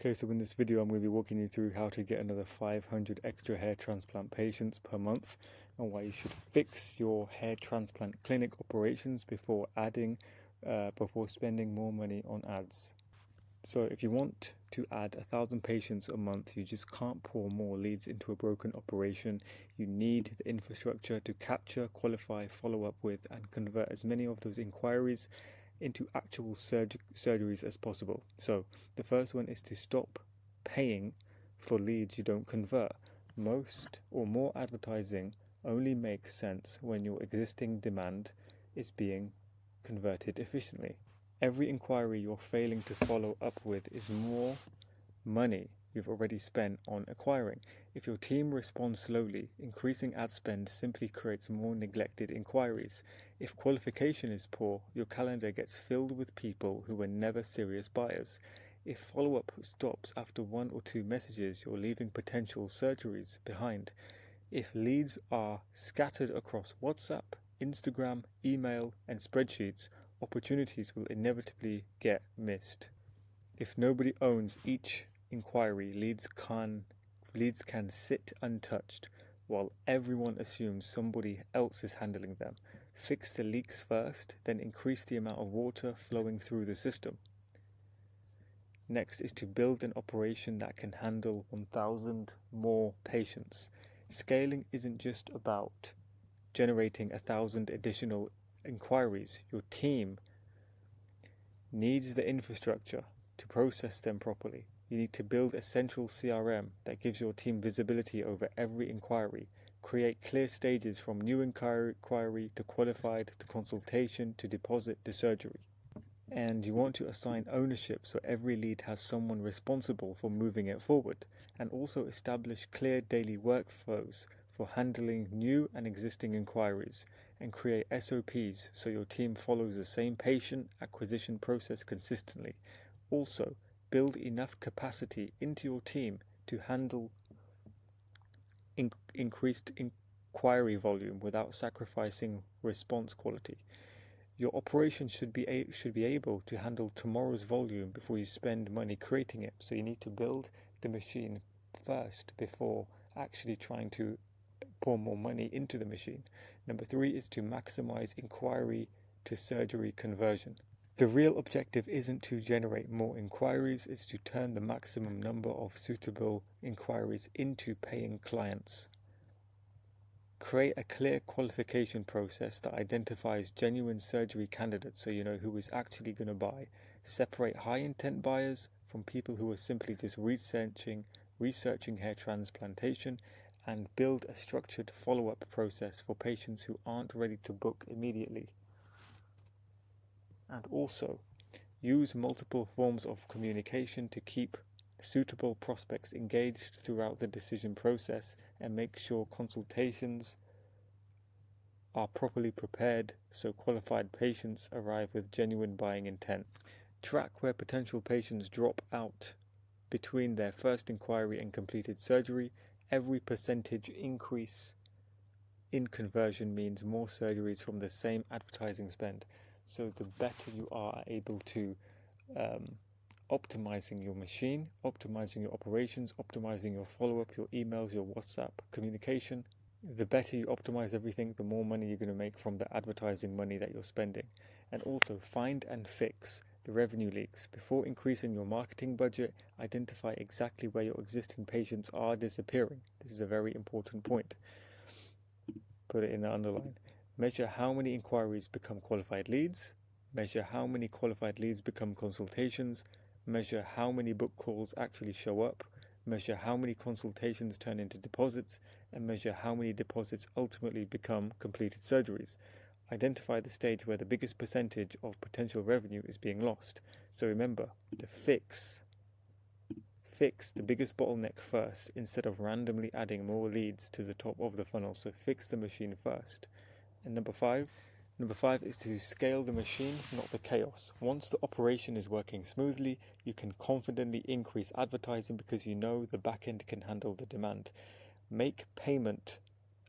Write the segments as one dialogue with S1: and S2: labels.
S1: Okay, so in this video I'm going to be walking you through how to get another 500 extra hair transplant patients per month and why you should fix your hair transplant clinic operations before spending more money on ads. So if you want to add 1,000 patients a month, you just can't pour more leads into a broken operation. You need the infrastructure to capture, qualify, follow up with, and convert as many of those inquiries into actual surgeries as possible. So the first one is to stop paying for leads you don't convert. Most or more advertising only makes sense when your existing demand is being converted efficiently. Every inquiry you're failing to follow up with is more money you've already spent on acquiring. If your team responds slowly, increasing ad spend simply creates more neglected inquiries. If qualification is poor, your calendar gets filled with people who were never serious buyers. If follow-up stops after 1 or 2 messages, you're leaving potential surgeries behind. If leads are scattered across WhatsApp, Instagram, email, and spreadsheets, opportunities will inevitably get missed. If nobody owns each inquiry, leads can sit untouched while everyone assumes somebody else is handling them. Fix the leaks first, then increase the amount of water flowing through the system. Next is to build an operation that can handle 1,000 more patients. Scaling isn't just about generating 1,000 additional inquiries. Your team needs the infrastructure to process them properly. You need to build a central CRM that gives your team visibility over every inquiry. Create clear stages from new inquiry to qualified to consultation to deposit to surgery. And you want to assign ownership so every lead has someone responsible for moving it forward, and also establish clear daily workflows for handling new and existing inquiries, and create SOPs so your team follows the same patient acquisition process consistently. Also, build enough capacity into your team to handle increased inquiry volume without sacrificing response quality. Your operation should be able to handle tomorrow's volume before you spend money creating it. So you need to build the machine first before actually trying to pour more money into the machine. Number 3 is to maximize inquiry to surgery conversion. The real objective isn't to generate more inquiries, it's to turn the maximum number of suitable inquiries into paying clients. Create a clear qualification process that identifies genuine surgery candidates so you know who is actually going to buy. Separate high intent buyers from people who are simply just researching hair transplantation, and build a structured follow-up process for patients who aren't ready to book immediately. And also, use multiple forms of communication to keep suitable prospects engaged throughout the decision process, and make sure consultations are properly prepared so qualified patients arrive with genuine buying intent. Track where potential patients drop out between their first inquiry and completed surgery. Every percentage increase in conversion means more surgeries from the same advertising spend. So the better you are able to optimizing your machine, optimizing your operations, optimizing your follow-up, your emails, your WhatsApp communication, the better you optimize everything, the more money you're going to make from the advertising money that you're spending. And also find and fix the revenue leaks. Before increasing your marketing budget, identify exactly where your existing patients are disappearing. This is a very important point. Put it in the underline. Measure how many inquiries become qualified leads. Measure how many qualified leads become consultations. Measure how many book calls actually show up. Measure how many consultations turn into deposits, and measure how many deposits ultimately become completed surgeries. Identify the stage where the biggest percentage of potential revenue is being lost. So remember to fix the biggest bottleneck first instead of randomly adding more leads to the top of the funnel. So fix the machine first. And number five is to scale the machine, not the chaos. Once the operation is working smoothly, you can confidently increase advertising because you know the back end can handle the demand. Make payment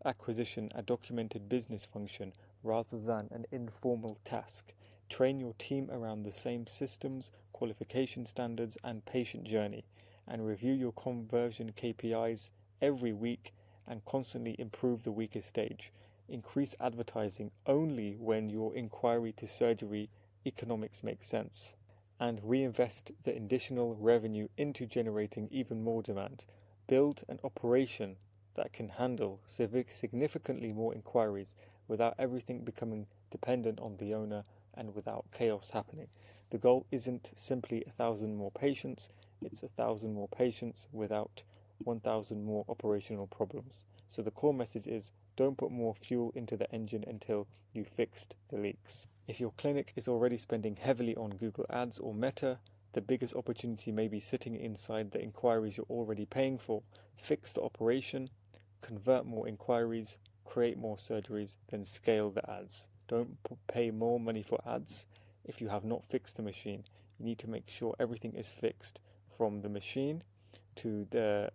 S1: acquisition a documented business function rather than an informal task. Train your team around the same systems, qualification standards, and patient journey, and review your conversion KPIs every week and constantly improve the weakest stage. Increase advertising only when your inquiry to surgery economics make sense, and reinvest the additional revenue into generating even more demand. Build an operation that can handle significantly more inquiries without everything becoming dependent on the owner and without chaos happening. The goal isn't simply 1,000 more patients, it's 1,000 more patients without 1,000 more operational problems. So the core message is, don't put more fuel into the engine until you fixed the leaks. If your clinic is already spending heavily on Google Ads or Meta, the biggest opportunity may be sitting inside the inquiries you're already paying for. Fix the operation, convert more inquiries, create more surgeries, then scale the ads. Don't pay more money for ads if you have not fixed the machine. You need to make sure everything is fixed, from the machine to the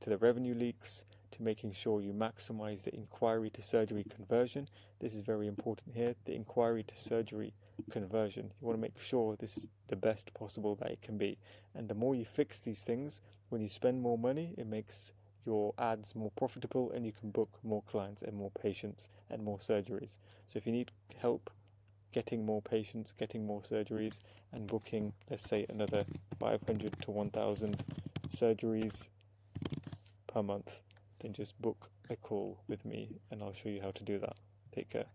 S1: revenue leaks, to making sure you maximize the inquiry to surgery conversion. This is very important here, the inquiry to surgery conversion. You want to make sure this is the best possible that it can be. And the more you fix these things, when you spend more money, it makes your ads more profitable and you can book more clients and more patients and more surgeries. So if you need help getting more patients, getting more surgeries, and booking, let's say, another 500 to 1,000 surgeries per month, then just book a call with me and I'll show you how to do that. Take care.